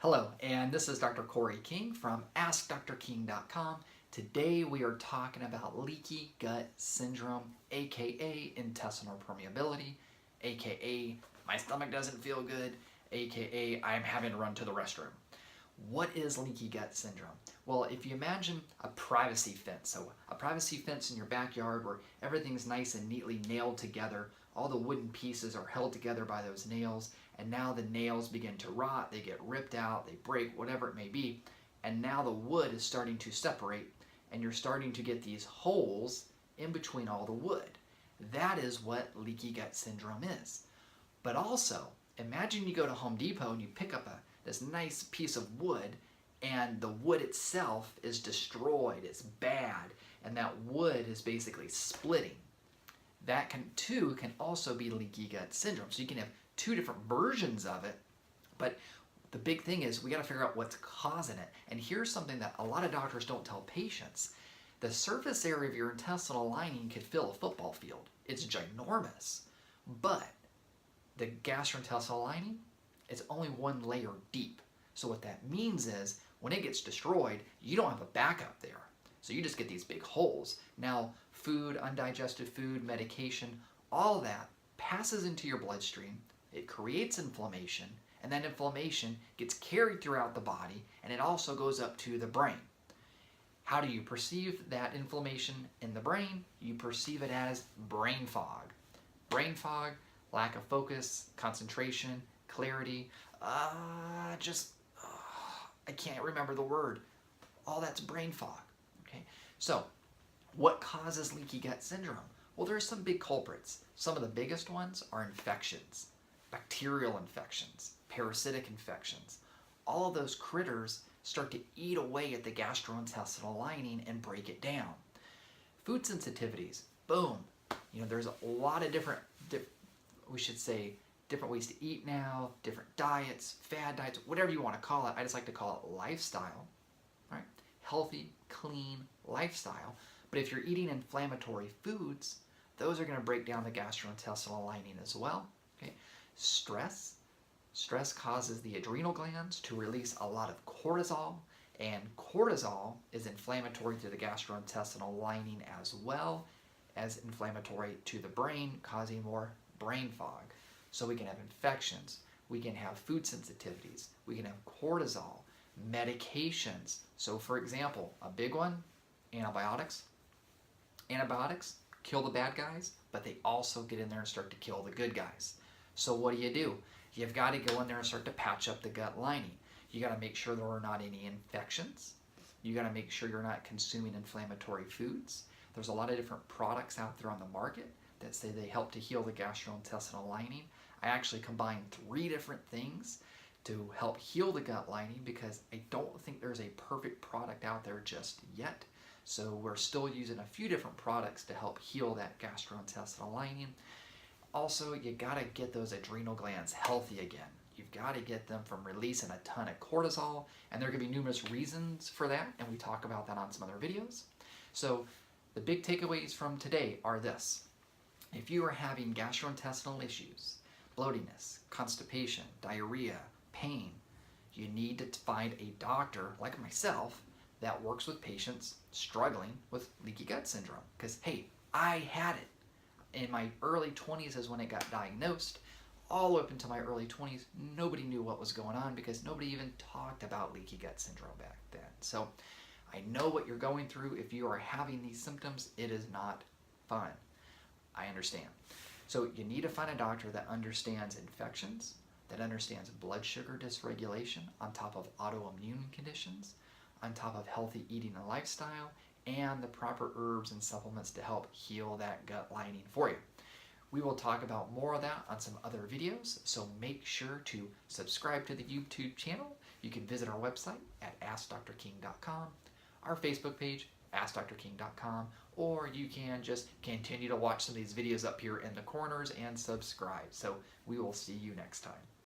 Hello, and this is Dr. Corey King from AskDrKing.com. Today we are talking about leaky gut syndrome, aka intestinal permeability, aka my stomach doesn't feel good, aka I'm having to run to the restroom. What is leaky gut syndrome? Well, if you imagine a privacy fence, so a privacy fence in your backyard where everything's nice and neatly nailed together, all the wooden pieces are held together by those nails, and now the nails begin to rot, they get ripped out, they break, whatever it may be, and now the wood is starting to separate, and you're starting to get these holes in between all the wood. That is what leaky gut syndrome is. But also, imagine you go to Home Depot and you pick up this nice piece of wood, and the wood itself is destroyed, it's bad, and that wood is basically splitting. That can also be leaky gut syndrome. So you can have two different versions of it, but the big thing is we got to figure out what's causing it. And here's something that a lot of doctors don't tell patients. The surface area of your intestinal lining could fill a football field. It's ginormous. But the gastrointestinal lining, it's only one layer deep. So what that means is when it gets destroyed, you don't have a backup there. So you just get these big holes. Now, food, undigested food, medication, all that passes into your bloodstream. It creates inflammation, and that inflammation gets carried throughout the body, and it also goes up to the brain. How do you perceive that inflammation in the brain? You perceive it as brain fog. Brain fog, lack of focus, concentration, clarity, I can't remember the word. All that's brain fog. Okay? So, what causes leaky gut syndrome? Well, there's some big culprits. Some of the biggest ones are infections, bacterial infections, parasitic infections. All of those critters start to eat away at the gastrointestinal lining and break it down. Food sensitivities, boom. There's a lot of different ways to eat now, different diets, fad diets, whatever you want to call it. I just like to call it lifestyle, right? Healthy, clean lifestyle. But if you're eating inflammatory foods, those are going to break down the gastrointestinal lining as well. Okay? Stress causes the adrenal glands to release a lot of cortisol, and cortisol is inflammatory to the gastrointestinal lining as well as inflammatory to the brain, causing more brain fog. So we can have infections, we can have food sensitivities, we can have cortisol, medications. So for example, a big one, antibiotics. Antibiotics kill the bad guys, but they also get in there and start to kill the good guys. So what do? You've got to go in there and start to patch up the gut lining. You got to make sure there are not any infections. You got to make sure you're not consuming inflammatory foods. There's a lot of different products out there on the market that say they help to heal the gastrointestinal lining. I actually combine 3 different things to help heal the gut lining because I don't think there's a perfect product out there just yet. So we're still using a few different products to help heal that gastrointestinal lining. Also, you got to get those adrenal glands healthy again. You've got to get them from releasing a ton of cortisol, and there are going to be numerous reasons for that, and we talk about that on some other videos. So the big takeaways from today are this. If you are having gastrointestinal issues, bloatiness, constipation, diarrhea, pain, you need to find a doctor like myself that works with patients struggling with leaky gut syndrome. Because, hey, I had it. In my early 20s is when it got diagnosed. All up until my early 20s, nobody knew what was going on because nobody even talked about leaky gut syndrome back then. So I know what you're going through. If you are having these symptoms, it is not fun. I understand. So you need to find a doctor that understands infections, that understands blood sugar dysregulation on top of autoimmune conditions, on top of healthy eating and lifestyle, and the proper herbs and supplements to help heal that gut lining for you. We will talk about more of that on some other videos, so make sure to subscribe to the YouTube channel. You can visit our website at AskDrKing.com, our Facebook page, AskDrKing.com, or you can just continue to watch some of these videos up here in the corners and subscribe. So we will see you next time.